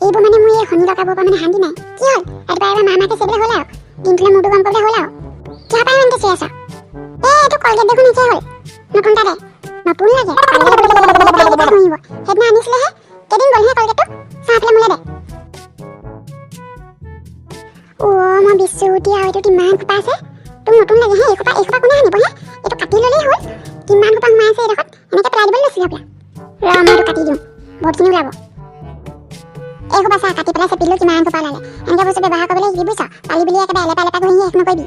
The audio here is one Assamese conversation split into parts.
এইবোৰ মানে মই এই শনি লগাব পৰা মানে শান্তি নাই। কি হ'ল এবাৰ মামাকে চেবলে হ'ল আৰু দিনটোলে মোৰটো গম পাবলে হ'ল আৰু কিয় পাই মানে চিঞৰি আছা? এইটো কলগেট দেখোন নিচে হ'ল নতুন তাতে নতুন লাগে শুনিব সেইদিনা আনিছিলেহে কেইদিন গ'লহে কলগেটটো চাহফালে মোলে দে। মই বিশ্বুতি আৰু এইটো কিমান খোপা আছে তোক নতুন লাগে হে। এইখোপা কোনে আনিব হে? এইটো কাটি ল'লেই হ'ল। কিমান খোপা সোমাই আছে এইডোখৰত এনেকৈ পেলাই দিবলৈ লৈছিলো হ'বলা। মই এইটো কাটি দিওঁ বহুতখিনি ওলাব। এইখোপা চাহ কাটি পেলাই চেপিলোঁ কিমান খোপা ওলালে। এনেকৈ বস্তু ব্যৱহাৰ কৰিবলৈ শিকি বুজিছ। পালি বুলি একেবাৰে এলেপা ঘঁহি শেষ নকৰিবি।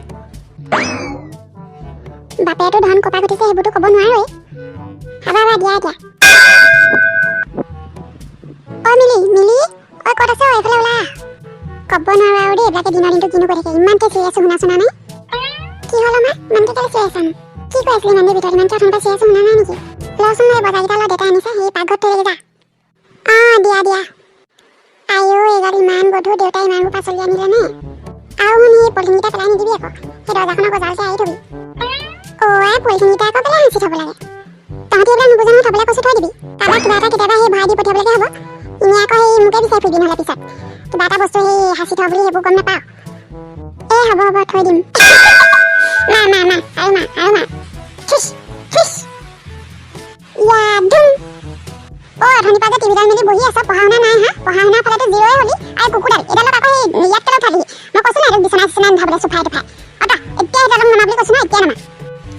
বাপেতো ধন কপা ঘটিছে সেইবোৰতো ক'ব নোৱাৰোৱেই। হাবা দিয়া এতিয়া। মিলি ক'ত আছ? এইফালে ওলা। ক'ব নোৱাৰো আৰু দেই এইবিলাকে দিনৰ দিনটো কিনো কৰি থাকে। ইমানকে চিঞৰি আছো শুনা চুনা নাই। কি হ'ল আমাৰ ইমানকে কেলে চিঞৰি আছানো? কি কৈ আছিলি ইমান দেৰি ভিতৰত ইমানকে অথনিপা চিঞৰি আছো শুনা নাই নেকি? লচোন এই বজাৰকেইটা লৈ দেউতাই আনিছে সেই পাকঘৰত থৈ যা। দিয়া আইও এইগাল ইমান গধুৰ দেউতাই ইমানবোৰ পাচলি আনিলে নে? আৰু মানে এই পলিথিনকেইটা পেলাই নিদিবি আকৌ। সেই দৰ্জাখনৰ গজালতে আহি থবি। পলিথিনকেইটা আকৌ পেলাই সাঁচি থ'ব লাগে। তহঁতি এইবিলাক নুবুজা নহয় থ'বলৈ কৈছো থৈ দিবি। কাৰোবাক কিবা এটা কেতিয়াবা সেই ভৰাই দি পঠিয়াবলৈকে হ'ব। এনেই আকৌ সেই মোকে বিচাৰি ফুৰিবি নহ'লে পিছত কিবা এটা বস্তু সেই সাঁচি থওঁ বুলি সেইবোৰ গম নাপাওঁ। হ'ব থৈ দিম। মা অথনিপা যে টিভিডাল মেলি বহি আছ পঢ়া শুনা নাই হা? পঢ়া শুনাৰ ফালেতো জিৰ'ই হলি। আৰু কুকুৰডাল এডালত আকৌ সেই ইয়াত কেলৈ উঠালি? মই কৈছো নাই তোক বিচনা নাথাবলৈ চোফাই টোফাই এতিয়া এডালক নামা বুলি কৈছো ন এতিয়া নামা।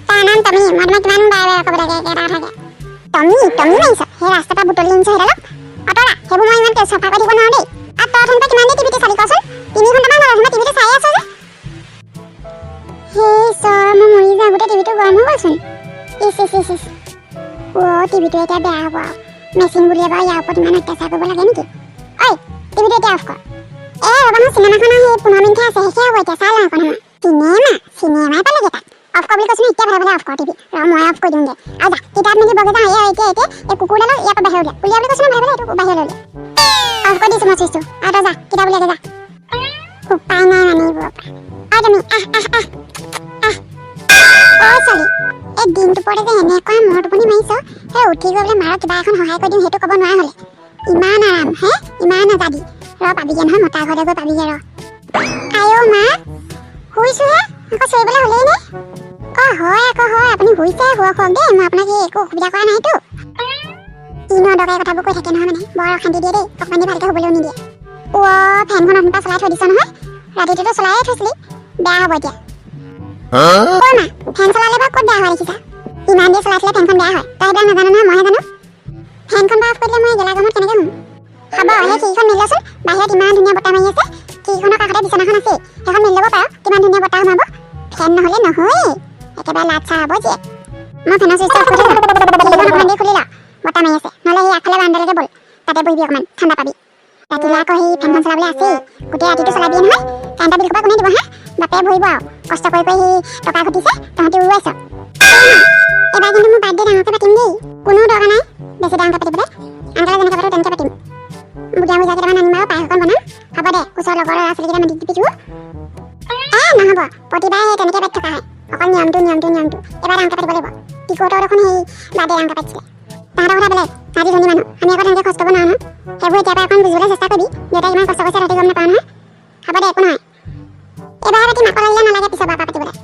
তাৰ নাম টমি। মই তোমাক কিমান বাৰে ক'ব লাগে এটা কথাকে টমি মাৰিছ। সেই ৰাস্তাৰ বুটলি আনিছ সেইডালক অতৰা। সেইবোৰ মই ইমান চফা কৰি দিব নোৱাৰো দেই। আৰু তই অথনিপা কিমান দেৰি টিভিটো চালি কচোন? 3 ঘণ্টামান হ'ল টিভিটো চাই আছ যে। সেই মই মৰি যাওঁ গোটেই টিভিটো গৰম হৈ গ'লচোন। টিভিটো এতিয়া বেয়া হ'ব আৰু মেচিন বুলিয়ে বাৰু ইয়াৰ ওপৰত ইমান অত্যাচাৰ কৰিব লাগে নেকি? টিভিটো এতিয়া অফ কৰ। ৰ'বা মোৰ চিনেমাখন সেই 15 মিনিটহে আছে শেষে হ'ব এতিয়া। চাই লওঁ অকণ সময়। চিনেমাই পালেগে তাত। অফ কৰ বুলি কৈছো এতিয়া ভালে অফ কৰ টিভি। মই অফ কৰি দিওঁগে আৰু যা কিতাপ মেলি বগে যাওঁ। এতিয়া এই কুকুৰডালক ইয়াৰ পৰা বাহিৰ উলিয়া বুলি কৈছো নহয় এইটো বাহিৰলৈ উলিয়া। অফ কৰি দিছো মই চুইচটো। আৰু তই যা কিতাপ উলিয়াগে যা। উপায় নাই মানে এইবোৰৰ পৰা। আৰু তুমি ছোৱালী এই দিনটো পৰে যে এনেকুৱা মোৰ টোপনি মাৰিছ। সেই উঠি গৈ বোলে মাৰক কিবা এখন সহায় কৰি দিম সেইটো ক'ব নোৱাৰা হ'লে। ইমান আৰাম হে ইমান আজাদী। পাবিগে নহয় মতা ঘৰতে গৈ পাবিগে আইও মা শুইছোহে আকৌ চিঞৰিবলৈ হ'লেই নে? হয় আপুনি শুইছে শুৱক দেই। মই আপোনাক একো অসুবিধা কৰা নাইতো। কিনো অদৰকাৰী কথাবোৰ কৈ থাকে নহয় মানে বৰ অশান্তি দিয়ে দেই। অকণমানি ভালকৈ শুবলৈও নিদিয়ে। ফেনখন অথনিপা চলাই থৈ দিছ নহয়। ৰাতিটোতো চলাইয়ে থৈছিলি। বেয়া হ'ব এতিয়া। মা ফেন চলালে বাৰু ক'ত বেয়া হোৱা দেখিছা? ইমান দেৰি চলাই থ'লে ফেনখন বেয়া হয়। তই এইবিলাক নাজানো নহয় মইহে জানো। ফেনখন বাৰু অফ কৰি দিলে মই গেলা গৰমত কেনেকৈ শুম? হ'ব সেই খিৰিকীখন মেলি লচোন। বাহিৰত ইমান ধুনীয়া বতাহ মাৰি আছে। খিৰিকীখনৰ কাষতে বিচনাখন আছেই। সেইখন মেলি ল'ব পাৰ। কিমান ধুনীয়া বতাহ সোমাব। ফেন নহ'লে নহয়েই। একেবাৰে লাট চাহ হ'ব জীয়েক। মই ফেনৰ চুইচটো অফ কৰি থৈ যাম। খিৰিকীখন অকণমান দেৰি খুলি ল। বতাহ মাৰি আছে। নহ'লে সেই আগফালে বাৰান্দালৈকে ব'ল। তাতে বহিবি অকণমান ঠাণ্ডা পাবি। ৰাতিলৈ আকৌ সেই ফেনখন চলাবলৈ আছেই। গোটেই ৰাতিটো চলাবিয়ে নহয়। কাৰেণ্টৰ বিল সোপা কোনে দিব হা? বাপে ভৰিব আৰু কষ্ট কৰি সেই টকা ঘটিছে তহঁতি উৰুৱাইছ। এবাৰ কিন্তু মোৰ বাৰ্থডে ডাঙৰকৈ পাতিম দেই। কোনো দৰকাৰ নাই বেছি ডাঙৰকৈ পাতিবলৈ। আংকলে যেনেকৈ পাতো তেনেকৈ পাতিম। বুঢ়া মুজা কেইটামান আনিম আৰু পায়স অকণ বনাম। হ'ব দে ওচৰৰ লগৰ ল'ৰা ছোৱালীকেইটা মাতি দিবিতো। নহ'ব প্ৰতিবাৰে সেই তেনেকৈ পাতি থকা হয়। অকল নিয়মটো এবাৰ ডাঙৰকৈ পাতিব লাগিব। টিকটৰ দেখোন সেই বাৰ্থডে ডাঙৰকৈ পাতিছিলে। তাহাঁতৰ কথা বেলেগ। আজি ধনী মানুহ আমি আকৌ তেনেকৈ খৰচ কৰিব নোৱাৰো নহয়। সেইবোৰ এতিয়াৰ পৰা অকণ বুজিবলৈ চেষ্টা কৰিবি। দেউতাই ইমান কষ্ট কৰিছে তহঁতি গম নাপাওঁ নহয়। হ'ব দে একো নহয়। এবাৰ পাতি মাকৰ লাগিলে নালাগে পিছৰ বাৰ পৰা পাতিবলৈ।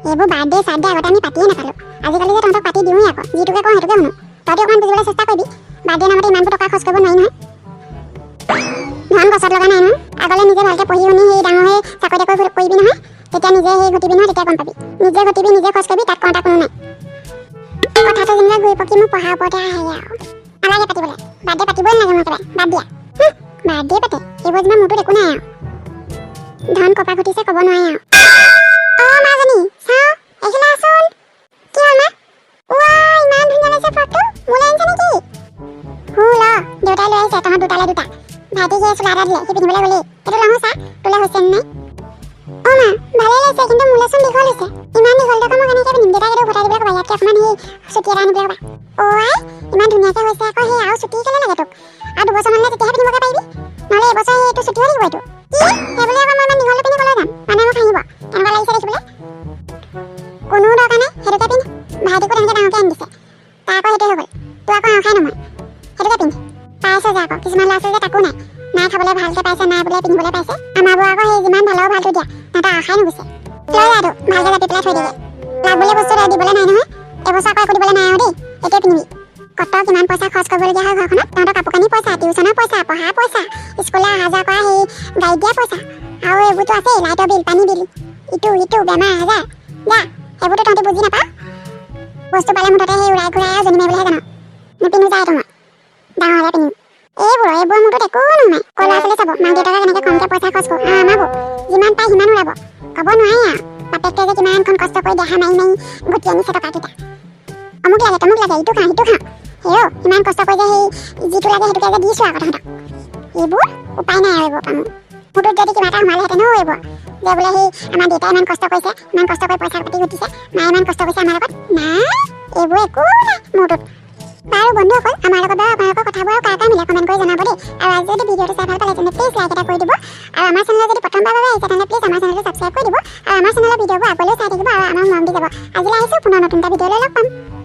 এইবোৰ বাৰ্থডে চাৰ্থডে আগতে আমি পাতিয়ে নাপালোঁ। আজিকালি যে তহঁতক পাতি দিওঁৱেই আকৌ যিটোকে কওঁ সেইটোকে শুনো। তহঁতি অকণমান বুজিবলৈ চেষ্টা কৰিবি। বাৰ্থডে নামতে ইমানবোৰ টকা খৰচ কৰিব নোৱাৰি নহয়। ধন গছত লগা নাই নহয়। আগলৈ নিজে ভালকৈ পঢ়ি শুনি সেই ডাঙৰ হৈ চাকৰি তাকৰি কৰিবি নহয়। তেতিয়া নিজে সেই ঘটিবি নহয় তেতিয়া গম পাবি। নিজে ঘটিবি নিজে খৰচ কৰিবি তাত কওঁতা কোনো নাই। কথাটো যেনিবা ঘূৰি পকি মোৰ পঢ়াৰ ওপৰতে আহে আৰু নালাগে পাতিবলৈ। বাৰ্থডে পাতিবই নালাগে মই একেবাৰে বাদ দিয়া। বাৰ্থডে পাতে এইবোৰ যেনিবা মোৰটোত একো নাই আৰু ধন কপা ঘটিছে ক'ব নোৱাৰি আৰু। মাজনী চাওঁ এইখিলা আছোন। কি হ'ল মা? ইমান ধুনীয়া লাগিছে ফ্ৰকটো। মোলৈ আনিছে নেকি? দেউতাই লৈ আহিছে। তহঁত দুটালে দুটা। ভাইটি সেই চোলা এটা দিলে সি পিন্ধিবলৈ গ'লেই। এইটো লওঁ চা তোলে হৈছে নে নাই? মা ভালেই লাগিছে কিন্তু মোলেচোন দীঘল হৈছে। ইমান দীঘলটো আকৌ মই কেনেকৈ পিন্ধিম? দেউতাক এইটো ঘটাই দিবলৈ ক'বা। ইয়াতকৈ অকণমান সেই চুটি এটা আনিবলৈ ক'বা। ইমান ধুনীয়াকৈ হৈছে আকৌ সেই আৰু চুটি কেলৈ লাগে তোক? আৰু 2 বছৰমানলৈ তেতিয়াহে পিন্ধিবগৈ পাৰিবি। নহ'লে এইবছৰ এইটো চুটি হৈ থাকিব এইটো। সেইবুলি আকৌ মই ইমান দীঘলটো পিন্ধি ক'লৈ যাম? মানুহে মোক হাঁহিব। কেনেকুৱা লাগিছে দেখিবলৈ? কোনো দৰকাৰ নাই সেইটোকে পিন্ধ। ভাইটিকো তেনেকৈ ডাঙৰকৈ আনি দিছে। তাৰ আকৌ সেইটোৱে হৈ গ'ল। তোৰ আকৌ আওখাই নহয়। কিছুমান ল'ৰা ছোৱালী তাকো নাই খাবলৈ ভালকৈ পাইছে নাই বোলে পিন্ধিবলৈ পাইছে আমাৰবোৰ আকৌ সেই যিমান ভালৰ ভালটো দিয়া তাহাঁতৰ আশাই নুগুছে লৈ যাতো ভালকৈ জাপি পেলাই থৈ দিয়ে লাভ বুলি বস্তু দিবলৈ নাই নহয় এবছৰ আকৌ একো দিবলৈ নাই আৰু দেই এতিয়া পিন্ধিবি কত কিমান পইচা খৰচ কৰিবলগীয়া হয় ঘৰখনত তহঁতৰ কাপোৰ কানি পইচা টিউচনৰ পইচা পঢ়া পইচা স্কুললৈ অহা যোৱা কৰা সেই গাড়ীত দিয়া পইচা আৰু এইবোৰতো আছেই লাইটৰ বিল পানী বিল ইটো বেমাৰ আজাৰ যা সেইবোৰতো তহঁতি বুজি নাপাওঁ বস্তু পালে মুঠতে সেই উৰাই ঘূৰাই আৰু জনি মাৰিবলৈহে জানো নিপিন্ধো যায় তোমাৰ ডাঙৰ হ'লে পিন্ধিম এইবোৰ মুঠত একো নহয় ক ল'ৰা ছোৱালী চাব মাক দেউতাকে কেনেকৈ কমকৈ পইচা খৰচ কৰোঁ আৰু আমাৰবোৰ যিমান পায় সিমান উৰাব ক'ব নোৱাৰি আৰু বাপেকে যে কিমানখন কষ্ট কৰি দেহা মাৰি ঘটি আনিছে টকাকেইটা অমুক লাগে তমুক লাগে ইটো খাওঁ হেৰ' ইমান কষ্ট কৰি যে সেই যিটো লাগে সেইটোকে যে দিছোঁ আকৌ তহঁতক এইবোৰ উপায় নাই আৰু এইবোৰ কামো মুঠত যদি কিবা এটা সোমালেহেঁতেনো এইবোৰ যে বোলে সেই আমাৰ দেউতাই ইমান কষ্ট কৰিছে ইমান কষ্ট কৰি পইচা পাতি ঘটিছে মায়ে ইমান কষ্ট কৰিছে আমাৰ লগত নাই এইবোৰ একো নাই মোৰটোত বাৰু বন্ধুসকল আমাৰ লগত বাৰু আপোনালোকৰ কথাবোৰ আৰু কাৰ মিলে কমেণ্ট কৰি জনাব দেই আৰু আজি যদি ভিডিঅ'টো চাই ভাল পালে তেন্তে প্লিজ লাইক এটা কৰি দিব আৰু আমাৰ চেনেলত যদি প্ৰথমবাৰ বাবে আহিছে তেন্তে প্লিজ আমাৰ চেনেলটো ছাবস্ক্ৰাইব কৰি দিব আৰু আমাৰ চেনেলৰ ভিডিঅ'বোৰ আগলৈও চাই থাকিব আৰু আমাক মৰম দি যাব আজিলৈ আহিছোঁ পুনৰ নতুন এটা ভিডিঅ'লৈ লগ পাম